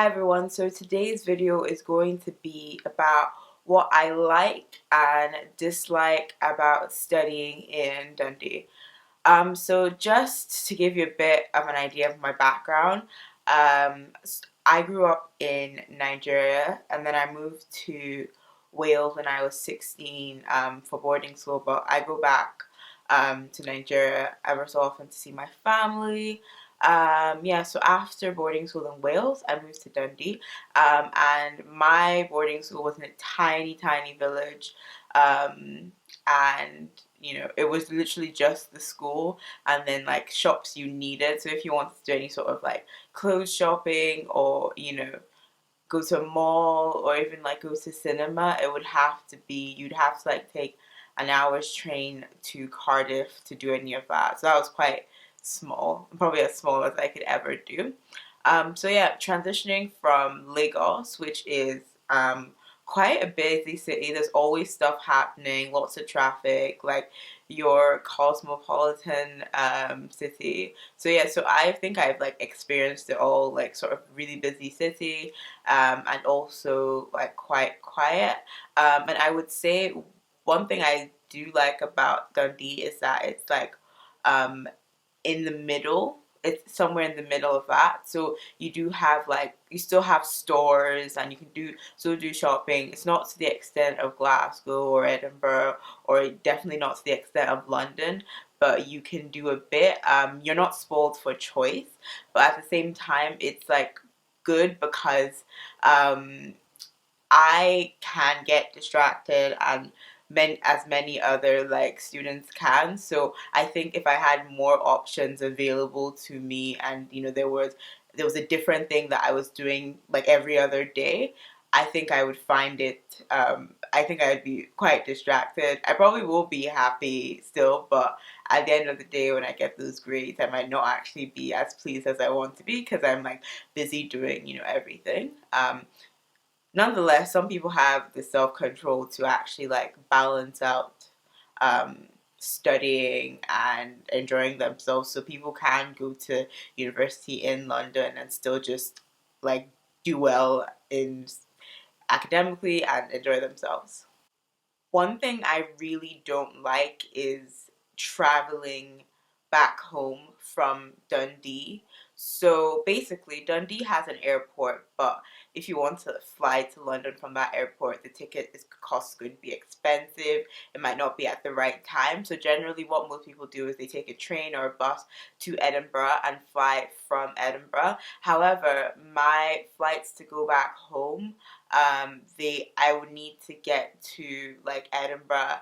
Hi everyone, so today's video is going to be about what I like and dislike about studying in Dundee. So just to give you a bit of an idea of my background, I grew up in Nigeria and then I moved to Wales when I was 16 for boarding school, but I go back to Nigeria ever so often to see my family. Yeah, so after boarding school in Wales, I moved to Dundee, and my boarding school was in a tiny, tiny village, and it was literally just the school and then like shops you needed. So if you wanted to do any sort of like clothes shopping or go to a mall or even like go to cinema, it would have to be you'd have to like take an hour's train to Cardiff to do any of that. So that was quite small, probably as small as I could ever do. So yeah, transitioning from Lagos, which is quite a busy city. There's always stuff happening, lots of traffic, like your cosmopolitan city. So yeah, so I think I've like experienced it all, like sort of really busy city, and also like quite quiet. And I would say one thing I do like about Dundee is that it's like um, in the middle. It's somewhere in the middle of that. So you do have like you still have stores and you can do shopping. It's not to the extent of Glasgow or Edinburgh, or definitely not to the extent of London, but you can do a bit. You're not spoiled for choice, but at the same time it's like good because um I can get distracted and as many other like students can. So I think if I had more options available to me and there was a different thing that I was doing like every other day, I think I would find it I think I would be quite distracted. I probably will be happy still, but at the end of the day when I get those grades I might not actually be as pleased as I want to be because I'm like busy doing everything. Nonetheless, some people have the self control to actually like balance out um, studying and enjoying themselves. So people can go to university in London and still just like do well in academically and enjoy themselves. One thing I really don't like is traveling back home from Dundee. So basically, Dundee has an airport, but if you want to fly to London from that airport, the cost could be expensive. It might not be at the right time. So generally, what most people do is they take a train or a bus to Edinburgh and fly from Edinburgh. However, my flights to go back home I would need to get to like Edinburgh,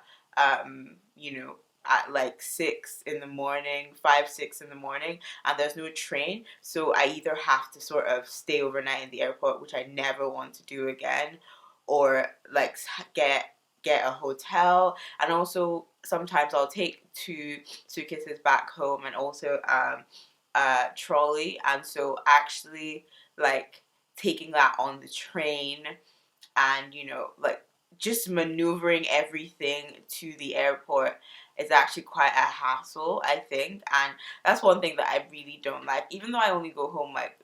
at like 6 in the morning, 5, 6 in the morning, and there's no train. So I either have to sort of stay overnight in the airport, which I never want to do again, or like get a hotel. And also sometimes I'll take two suitcases back home and also trolley. And so actually like taking that on the train and like just maneuvering everything to the airport is actually quite a hassle, I think. And that's one thing that I really don't like. Even though I only go home like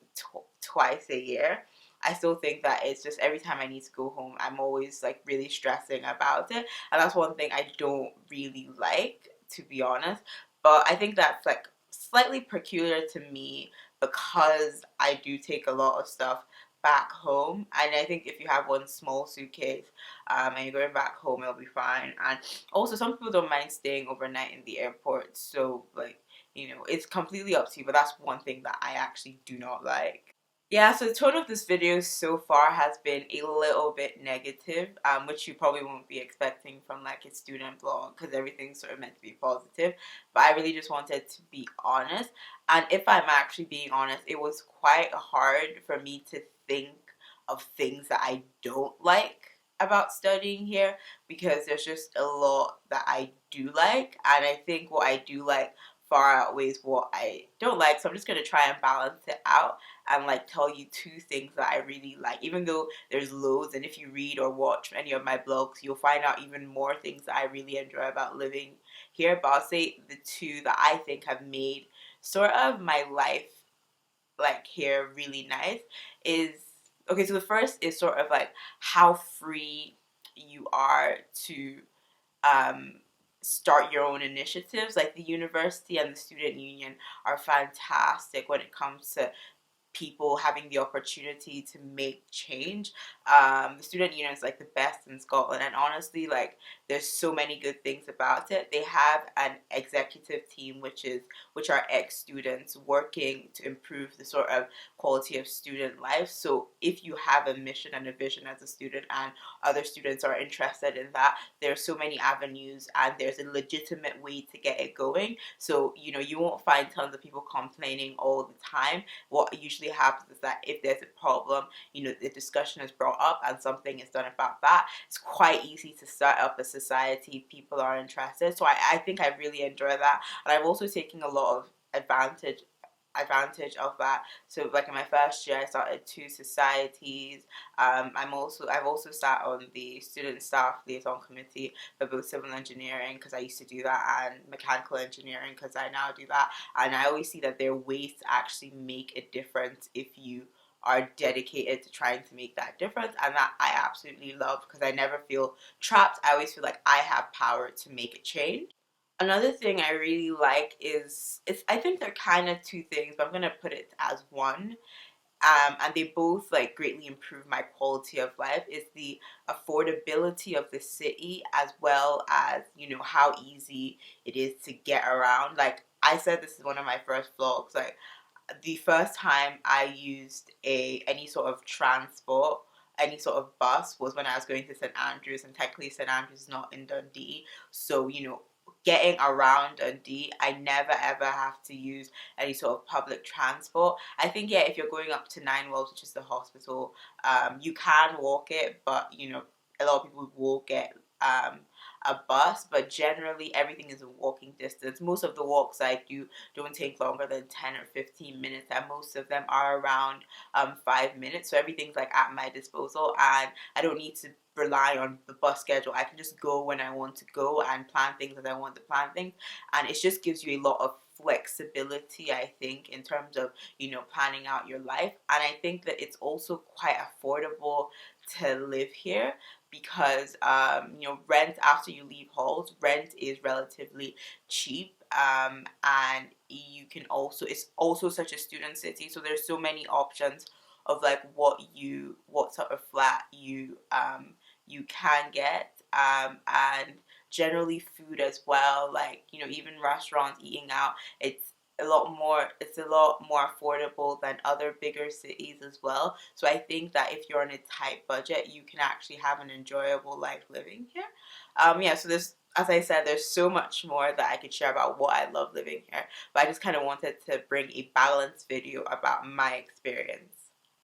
twice a year, I still think that it's just every time I need to go home I'm always like really stressing about it, and that's one thing I don't really like, to be honest. But I think that's like slightly peculiar to me because I do take a lot of stuff back home, and I think if you have one small suitcase and you're going back home, it'll be fine. And also some people don't mind staying overnight in the airport, so like it's completely up to you, but that's one thing that I actually do not like. Yeah, so the tone of this video so far has been a little bit negative, which you probably won't be expecting from like a student vlog because everything's sort of meant to be positive. But I really just wanted to be honest. And if I'm actually being honest, it was quite hard for me to think of things that I don't like about studying here because there's just a lot that I do like. And I think what I do like far outweighs what I don't like. So I'm just going to try and balance it out and like tell you two things that I really like, even though there's loads. And if you read or watch any of my blogs, you'll find out even more things that I really enjoy about living here. But I'll say the two that I think have made sort of my life like here really nice is okay, so the first is sort of like how free you are to um, start your own initiatives. Like the university and the student union are fantastic when it comes to people having the opportunity to make change. The student union is like the best in Scotland, and honestly, like there's so many good things about it. They have an executive team, which are ex students working to improve the sort of quality of student life. So if you have a mission and a vision as a student, and other students are interested in that, there's so many avenues, and there's a legitimate way to get it going. So you won't find tons of people complaining all the time. What usually happens is that if there's a problem, the discussion is brought up and something is done about that. It's quite easy to start up a society. People are interested. So I think I really enjoy that. And I've also taken a lot of advantage of that. So like in my first year I started two societies. I've also sat on the student staff liaison committee for both civil engineering, because I used to do that, and mechanical engineering, because I now do that. And I always see that there are ways to actually make a difference if you are dedicated to trying to make that difference, and that I absolutely love, because I never feel trapped. I always feel like I have power to make a change. Another thing I really like is, I think they're kind of two things, but I'm gonna put it as one. And they both like greatly improve my quality of life, is the affordability of the city, as well as how easy it is to get around. Like I said, this is one of my first vlogs. Like the first time I used a any sort of transport, any sort of bus, was when I was going to St Andrews, and technically St Andrews is not in Dundee. So getting around Dundee, I never ever have to use any sort of public transport. I think, yeah, if you're going up to Nine Wells, which is the hospital, you can walk it, but a lot of people will get a bus, but generally everything is in walking distance. Most of the walks I do don't take longer than 10 or 15 minutes, and most of them are around 5 minutes. So everything's like at my disposal, and I don't need to rely on the bus schedule. I can just go when I want to go and plan things as I want to plan things, and it just gives you a lot of flexibility, I think, in terms of planning out your life. And I think that it's also quite affordable to live here, because rent, after you leave halls, rent is relatively cheap. And you can also, it's also such a student city, so there's so many options of like what sort of flat you can get, and generally food as well. Like even restaurants, eating out, it's a lot more affordable than other bigger cities as well. So I think that if you're on a tight budget, you can actually have an enjoyable life living here. Yeah, so there's, as I said, there's so much more that I could share about what I love living here, but I just kind of wanted to bring a balanced video about my experience.